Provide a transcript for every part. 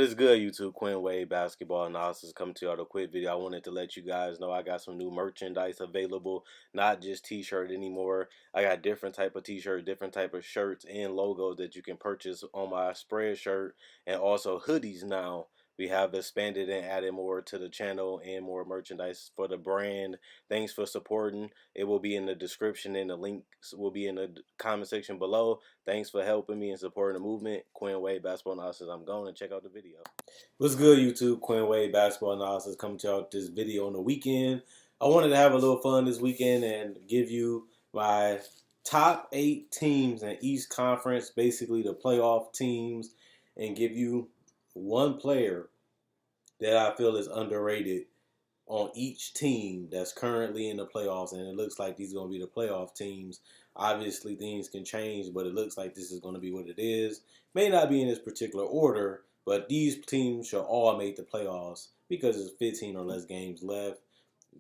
is good, YouTube? Quinn Wade Basketball Analysis coming to you with a quick video. I wanted to let you guys know I got some new merchandise available, not just t-shirt anymore. I got different type of t-shirt, different type of shirts and logos that you can purchase on my spread shirt, and also hoodies now. We have expanded and added more to the channel and more merchandise for the brand. Thanks for supporting. It will be in the description and the links will be in the comment section below. Thanks for helping me and supporting the movement. Quinn Wade Basketball Analysis. I'm going to check out the video. What's good, YouTube? Quinn Wade Basketball Analysis coming to out this video on the weekend. I wanted to have a little fun this weekend and give you my top 8 teams in each conference, basically the playoff teams, and give you one player that I feel is underrated on each team that's currently in the playoffs, and it looks like these are going to be the playoff teams. Obviously, things can change, but it looks like this is going to be what it is. May not be in this particular order, but these teams should all make the playoffs because there's 15 or less games left.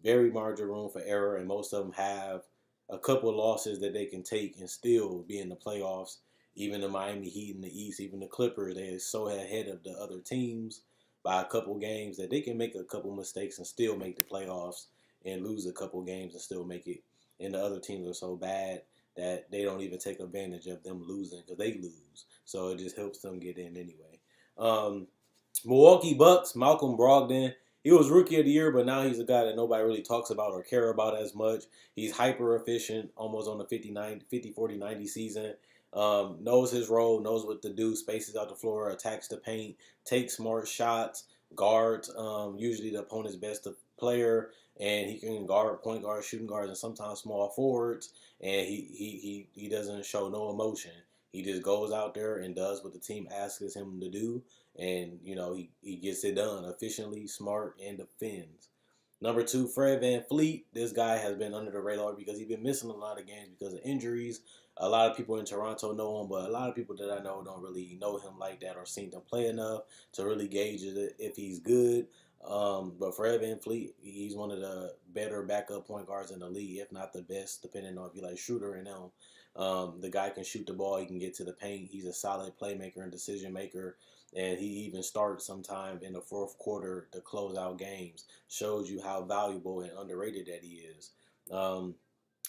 Very margin room for error, and most of them have a couple of losses that they can take and still be in the playoffs. Even the Miami Heat in the East, even the Clippers, they're so ahead of the other teams by a couple games that they can make a couple mistakes and still make the playoffs, and lose a couple games and still make it. And the other teams are so bad that they don't even take advantage of them losing because they lose. So it just helps them get in anyway. Milwaukee Bucks, Malcolm Brogdon. He was Rookie of the Year, but now he's a guy that nobody really talks about or care about as much. He's hyper efficient, almost on the 50, 40, 90 season. Knows his role, knows what to do, spaces out the floor, attacks the paint, takes smart shots, guards usually the opponent's best player, and he can guard point guards, shooting guards, and sometimes small forwards. And he doesn't show no emotion. He just goes out there and does what the team asks him to do, and he gets it done efficiently, smart, and defends. Number 2, Fred VanVleet. This guy has been under the radar because he's been missing a lot of games because of injuries. A lot of people in Toronto know him, but a lot of people that I know don't really know him like that or seen him play enough to really gauge if he's good. But Fred VanVleet, he's one of the better backup point guards in the league, if not the best, depending on if you like Shooter and him. The guy can shoot the ball. He can get to the paint. He's a solid playmaker and decision maker. And he even starts sometime in the fourth quarter to close out games. Shows you how valuable and underrated that he is.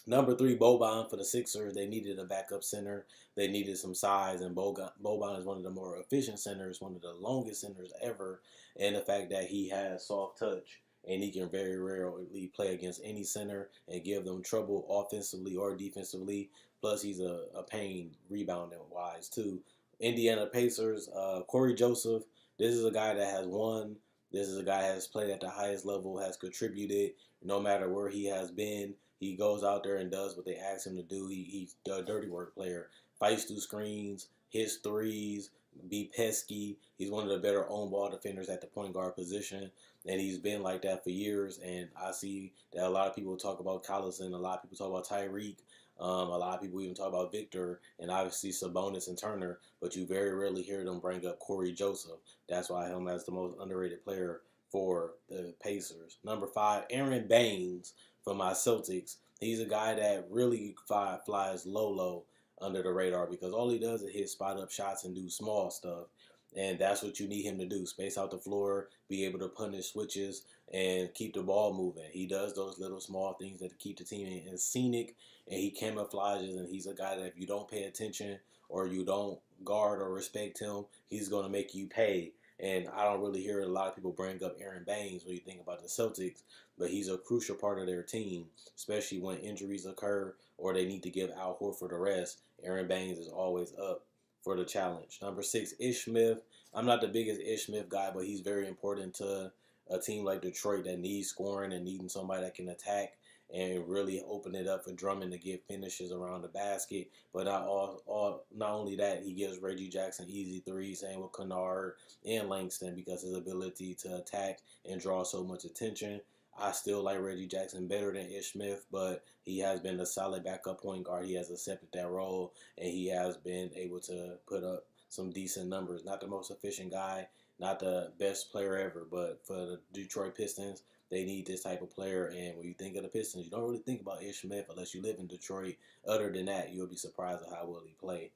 Number 3, Boban for the Sixers. They needed a backup center. They needed some size, and Boban is one of the more efficient centers, one of the longest centers ever, and the fact that he has soft touch and he can very rarely play against any center and give them trouble offensively or defensively. Plus, he's a pain rebounding wise too. Indiana Pacers, Corey Joseph. This is a guy that has won. This is a guy that has played at the highest level, has contributed no matter where he has been. He goes out there and does what they ask him to do. He's a dirty work player. Fights through screens, hits threes, be pesky. He's one of the better on ball defenders at the point guard position, and he's been like that for years. And I see that a lot of people talk about Collison, a lot of people talk about Tyreek, a lot of people even talk about Victor, and obviously Sabonis and Turner, but you very rarely hear them bring up Corey Joseph. That's why I have him as the most underrated player for the Pacers. Number 5, Aaron Baines for my Celtics. He's a guy that really flies low under the radar because all he does is hit spot up shots and do small stuff. And that's what you need him to do. Space out the floor, be able to punish switches, and keep the ball moving. He does those little small things that keep the team in scenic, and he camouflages, and he's a guy that if you don't pay attention or you don't guard or respect him, he's going to make you pay. And I don't really hear a lot of people bring up Aaron Baines when you think about the Celtics, but he's a crucial part of their team, especially when injuries occur or they need to give Al Horford a rest. Aaron Baines is always up for the challenge. Number 6, Ish Smith. I'm not the biggest Ish Smith guy, but he's very important to a team like Detroit that needs scoring and needing somebody that can attack and really open it up for Drummond to get finishes around the basket. But not only that, he gives Reggie Jackson easy threes, same with Kennard and Langston because his ability to attack and draw so much attention. I still like Reggie Jackson better than Ish Smith, but he has been a solid backup point guard. He has accepted that role, and he has been able to put up some decent numbers. Not the most efficient guy, not the best player ever, but for the Detroit Pistons, they need this type of player. And when you think of the Pistons, you don't really think about Ish Smith unless you live in Detroit. Other than that, you'll be surprised at how well he played.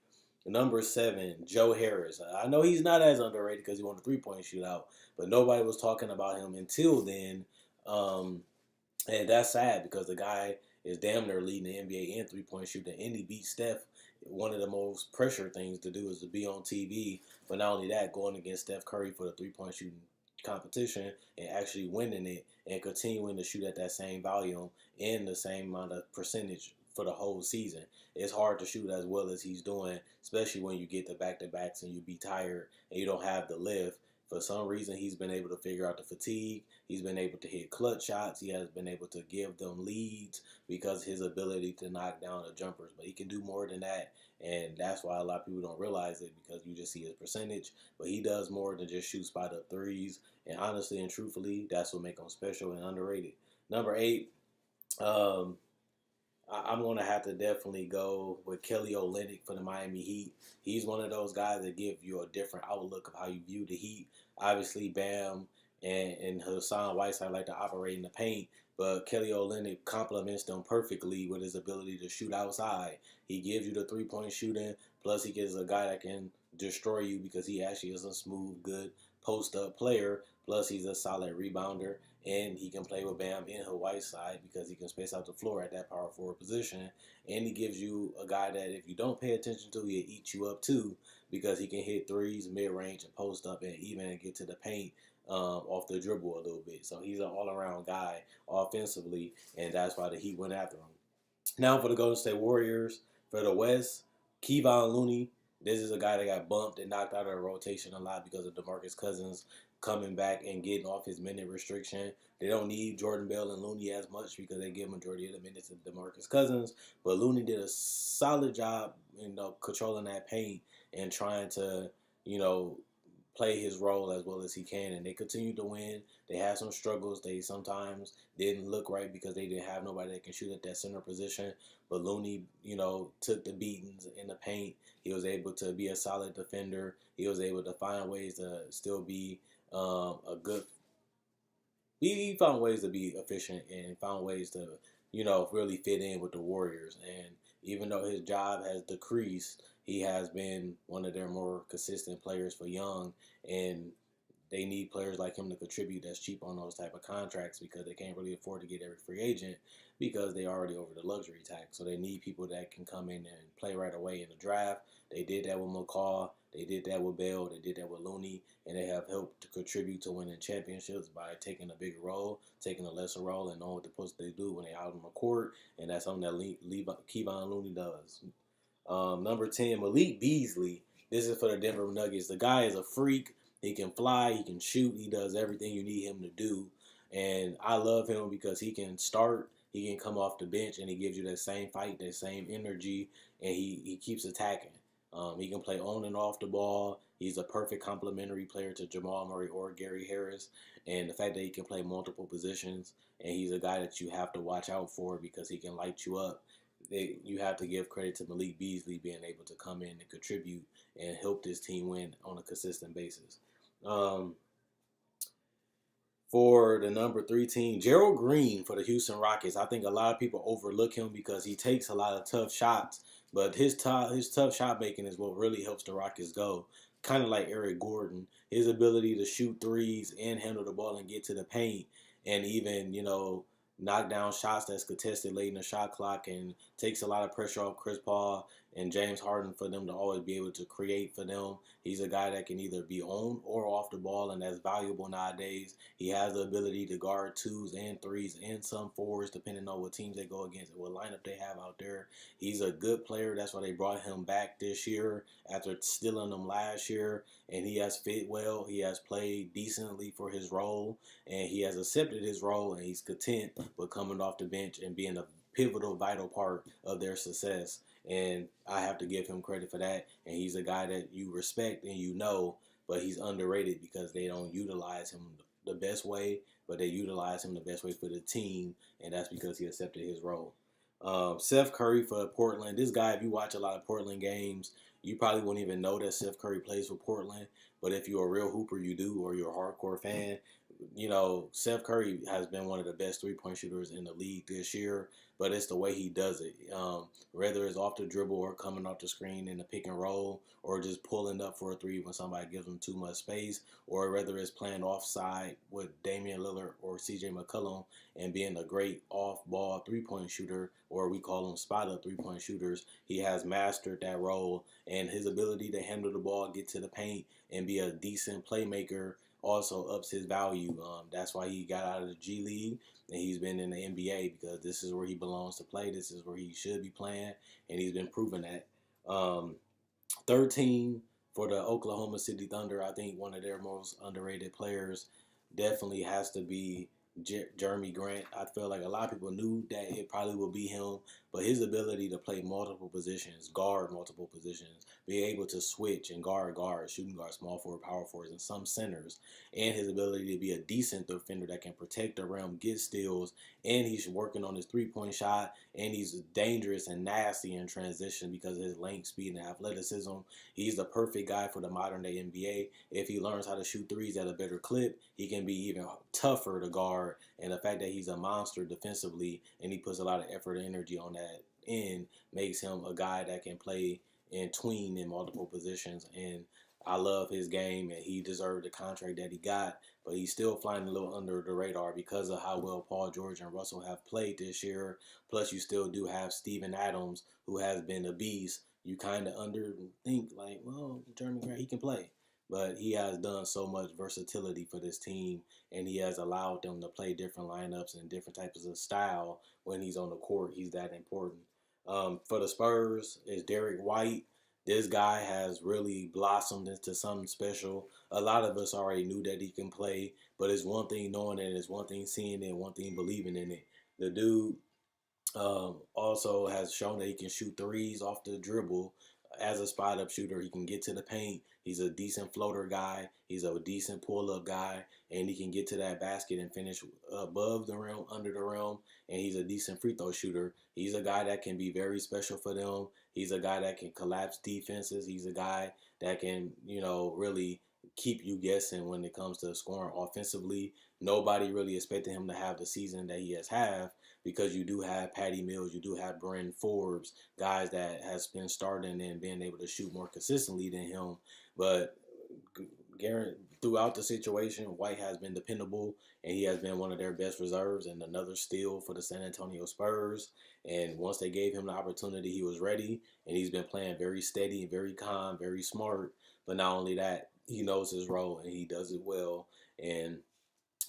Number 7, Joe Harris. I know he's not as underrated because he won the 3-point shootout, but nobody was talking about him until then. Um, and that's sad because the guy is damn near leading the NBA in 3-point shooting, and he beat Steph. One of the most pressure things to do is to be on TV, but not only that, going against Steph Curry for the 3-point shooting competition and actually winning it and continuing to shoot at that same volume and the same amount of percentage for the whole season. It's hard to shoot as well as he's doing, especially when you get the back to backs and you be tired and you don't have the lift. For some reason, he's been able to figure out the fatigue. He's been able to hit clutch shots. He has been able to give them leads because his ability to knock down the jumpers. But he can do more than that, and that's why a lot of people don't realize it because you just see his percentage. But he does more than just shoot spot up threes. And honestly and truthfully, that's what makes him special and underrated. Number 8, um, I'm going to have to definitely go with Kelly Olynyk for the Miami Heat. He's one of those guys that give you a different outlook of how you view the Heat. Obviously, Bam and Hassan Whiteside like to operate in the paint, but Kelly Olynyk complements them perfectly with his ability to shoot outside. He gives you the 3-point shooting, plus he gets a guy that can destroy you because he actually is a smooth, good post-up player. Plus, he's a solid rebounder and he can play with Bam in her Whiteside because he can space out the floor at that power forward position. And he gives you a guy that if you don't pay attention to, he'll eat you up too because he can hit threes, mid range, and post up, and even get to the paint off the dribble a little bit. So he's an all around guy offensively, and that's why the Heat went after him. Now for the Golden State Warriors, for the West, Kevon Looney. This is a guy that got bumped and knocked out of the rotation a lot because of DeMarcus Cousins coming back and getting off his minute restriction. They don't need Jordan Bell and Looney as much because they give majority of the minutes to DeMarcus Cousins. But Looney did a solid job, controlling that paint and trying to, you know, play his role as well as he can, and they continue to win. They had some struggles. They sometimes didn't look right because they didn't have nobody that can shoot at that center position. But Looney, took the beatings in the paint. He was able to be a solid defender. He was able to find ways to still be a good. He found ways to be efficient and found ways to, really fit in with the Warriors. And even though his job has decreased, he has been one of their more consistent players for Young. And they need players like him to contribute that's cheap on those type of contracts because they can't really afford to get every free agent because they already over the luxury tax. So they need people that can come in and play right away in the draft. They did that with McCaw. They did that with Bell. They did that with Looney. And they have helped to contribute to winning championships by taking a bigger role, taking a lesser role, and knowing what they're supposed to do when they're out on the court. And that's something that Kevon Looney does. Number 10, Malik Beasley. This is for the Denver Nuggets. The guy is a freak. He can fly. He can shoot. He does everything you need him to do. And I love him because he can start. He can come off the bench and he gives you that same fight, that same energy, and he keeps attacking. He can play on and off the ball. He's a perfect complementary player to Jamal Murray or Gary Harris. And the fact that he can play multiple positions and he's a guy that you have to watch out for because he can light you up. You have to give credit to Malik Beasley being able to come in and contribute and help this team win on a consistent basis. Um, for the number 3 team, Gerald Green for the Houston Rockets. I think a lot of people overlook him because he takes a lot of tough shots, but his tough shot making is what really helps the Rockets go. Kind of like Eric Gordon, his ability to shoot threes and handle the ball and get to the paint, and even knock down shots that's contested late in the shot clock and takes a lot of pressure off Chris Paul and James Harden for them to always be able to create for them. He's a guy that can either be on or off the ball, and that's valuable nowadays. He has the ability to guard twos and threes and some fours, depending on what teams they go against and what lineup they have out there. He's a good player. That's why they brought him back this year after stealing him last year, and he has fit well. He has played decently for his role, and he has accepted his role, and he's content with coming off the bench and being a pivotal, vital part of their success. And I have to give him credit for that. And he's a guy that you respect and but he's underrated because they don't utilize him the best way, but they utilize him the best way for the team, and that's because he accepted his role. Seth Curry for Portland. This guy, if you watch a lot of Portland games, you probably wouldn't even know that Seth Curry plays for Portland. But if you're a real hooper, you do, or you're a hardcore fan. Seth Curry has been one of the best 3-point shooters in the league this year, but it's the way he does it. Whether it's off the dribble or coming off the screen in the pick and roll, or just pulling up for a three when somebody gives him too much space, or whether it's playing offside with Damian Lillard or CJ McCollum and being a great off-ball 3-point shooter, or we call them spot-up 3-point shooters. He has mastered that role, and his ability to handle the ball, get to the paint, and be a decent playmaker also ups his value. That's why he got out of the G League and he's been in the NBA, because this is where he belongs to play. This is where he should be playing, and he's been proving that. 13 for the Oklahoma City Thunder. I think one of their most underrated players definitely has to be Jeremy Grant. I feel like a lot of people knew that it probably would be him, but his ability to play multiple positions, guard multiple positions, be able to switch and guard, shooting guard, small forward, power forwards, and some centers, and his ability to be a decent defender that can protect the rim, get steals, and he's working on his 3-point shot, and he's dangerous and nasty in transition because of his length, speed, and athleticism. He's the perfect guy for the modern day NBA. If he learns how to shoot threes at a better clip, he can be even tougher to guard. And the fact that he's a monster defensively and he puts a lot of effort and energy on that end makes him a guy that can play and tween in multiple positions. And I love his game, and he deserved the contract that he got, but he's still flying a little under the radar because of how well Paul George and Russell have played this year. Plus, you still do have Steven Adams, who has been a beast. You kind of think, like, well, Jeremy Grant, he can play. But he has done so much versatility for this team, and he has allowed them to play different lineups and different types of style when he's on the court. He's that important. For the Spurs, is Derek White. This guy has really blossomed into something special. A lot of us already knew that he can play, but it's one thing knowing it, it's one thing seeing it, one thing believing in it. The dude also has shown that he can shoot threes off the dribble as a spot up shooter. He can get to the paint. He's a decent floater guy. He's a decent pull up guy, and he can get to that basket and finish above the rim, under the rim. And he's a decent free throw shooter. He's a guy that can be very special for them. He's a guy that can collapse defenses. He's a guy that can, really keep you guessing when it comes to scoring offensively. Nobody really expected him to have the season that he has had, because you do have Patty Mills, you do have Bryn Forbes, guys that has been starting and being able to shoot more consistently than him. But throughout the situation, White has been dependable, and he has been one of their best reserves, and another steal for the San Antonio Spurs. And once they gave him the opportunity, he was ready, and he's been playing very steady, very calm, very smart. But not only that, he knows his role and he does it well. And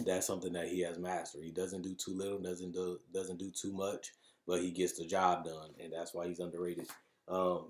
that's something that he has mastered. He doesn't do too little, doesn't do too much, but he gets the job done, and that's why he's underrated.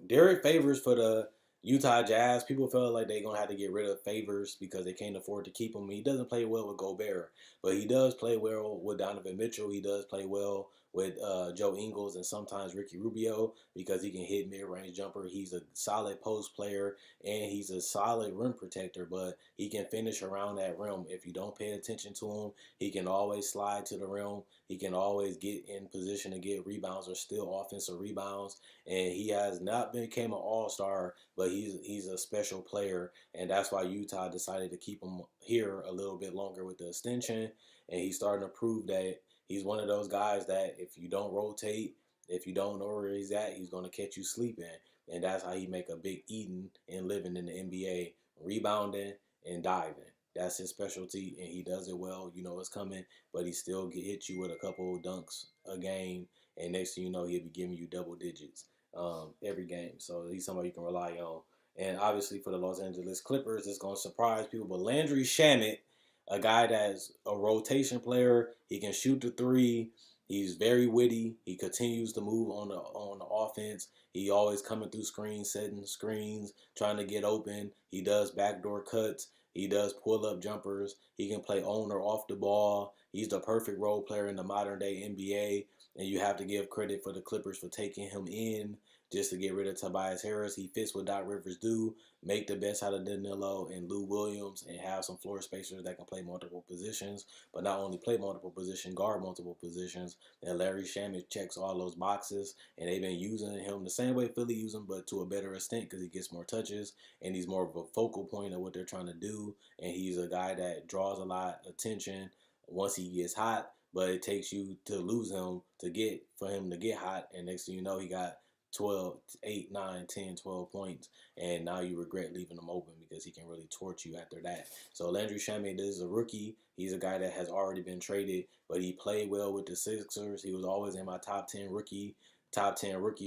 Derek Favors for the Utah Jazz. People felt like they're gonna have to get rid of Favors because they can't afford to keep him. He doesn't play well with Gobert, but he does play well with Donovan Mitchell. He does play well with Joe Ingles and sometimes Ricky Rubio, because he can hit mid-range jumper. He's a solid post player, and he's a solid rim protector, but he can finish around that rim. If you don't pay attention to him, he can always slide to the rim. He can always get in position to get rebounds or steal offensive rebounds. And he has not became an all-star, but he's a special player, and that's why Utah decided to keep him here a little bit longer with the extension. And he's starting to prove that he's one of those guys that if you don't rotate, if you don't know where he's at, he's going to catch you sleeping. And that's how he make a big eating and living in the NBA, rebounding and diving. That's his specialty, and he does it well. You know it's coming, but he still hit you with a couple of dunks a game, and next thing you know, he'll be giving you double digits every game. So he's somebody you can rely on. And obviously for the Los Angeles Clippers, it's going to surprise people, but Landry Shamet, a guy that's a rotation player, he can shoot the three. He's very witty. He continues to move on the offense. He always coming through screens, setting screens, trying to get open. He does backdoor cuts. He does pull up jumpers. He can play on or off the ball. He's the perfect role player in the modern day NBA. And you have to give credit for the Clippers for taking him in just to get rid of Tobias Harris. He fits what Doc Rivers do, make the best out of Danilo and Lou Williams, and have some floor spacers that can play multiple positions, but not only play multiple positions, guard multiple positions. And Larry Shamet checks all those boxes, and they've been using him the same way Philly used him, but to a better extent because he gets more touches, and he's more of a focal point of what they're trying to do, and he's a guy that draws a lot of attention once he gets hot, but it takes you to lose him for him to get hot, and next thing you know, he got 12, 8, 9, 10, 12 points, and now you regret leaving him open because he can really torch you after that. So Landry Shamet is a rookie. He's a guy that has already been traded, but he played well with the Sixers. He was always in my top 10 rookies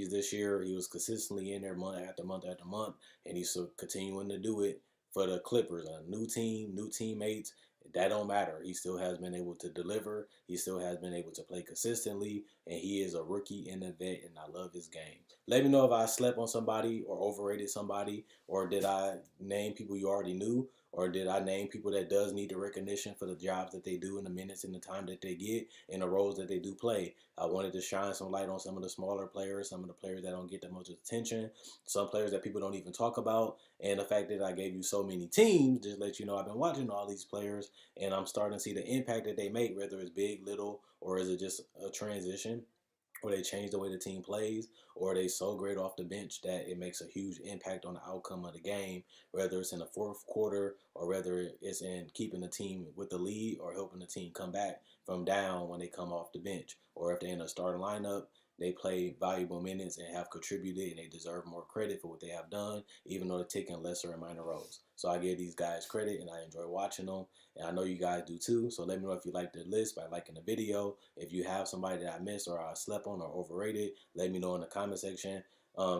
this year. He was consistently in there month after month after month, and he's continuing to do it for the Clippers. A new team, new teammates, that don't matter. He still has been able to deliver. He still has been able to play consistently, and he is a rookie and a vet, and I love his game. Let me know if I slept on somebody or overrated somebody, or did I name people you already knew, or did I name people that does need the recognition for the jobs that they do in the minutes and the time that they get and the roles that they do play. I wanted to shine some light on some of the smaller players, some of the players that don't get that much attention, some players that people don't even talk about, and the fact that I gave you so many teams just let you know I've been watching all these players, and I'm starting to see the impact that they make, whether it's big, little, or is it just a transition, or they change the way the team plays, or they so great off the bench that it makes a huge impact on the outcome of the game, whether it's in the fourth quarter or whether it's in keeping the team with the lead or helping the team come back from down when they come off the bench, or if they're in a starting lineup, they play valuable minutes and have contributed, and they deserve more credit for what they have done, even though they're taking lesser and minor roles. So I give these guys credit, and I enjoy watching them, and I know you guys do too. So let me know if you like the list by liking the video. If you have somebody that I missed or I slept on or overrated, let me know in the comment section.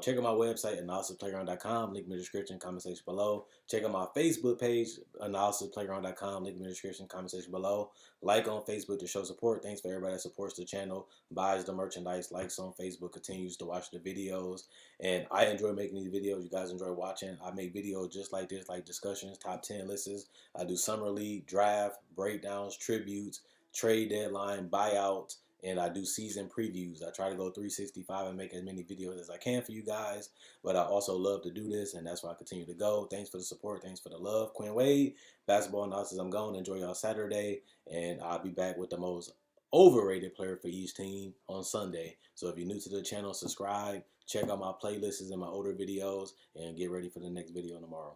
Check out my website, analysisplayground.com, link in the description, comment section below. Check out my Facebook page, analysisplayground.com, link in the description, comment section below. Like on Facebook to show support. Thanks for everybody that supports the channel, buys the merchandise, likes on Facebook, continues to watch the videos. And I enjoy making these videos. You guys enjoy watching. I make videos just like this, like discussions, top 10 lists. I do summer league, draft, breakdowns, tributes, trade deadline, buyouts, and I do season previews. I try to go 365 and make as many videos as I can for you guys, but I also love to do this, and that's why I continue to go. Thanks for the support. Thanks for the love. Quinn Wade, basketball analysis. I'm going. Enjoy y'all Saturday, and I'll be back with the most overrated player for each team on Sunday. So if you're new to the channel, subscribe, check out my playlists and my older videos, and get ready for the next video tomorrow.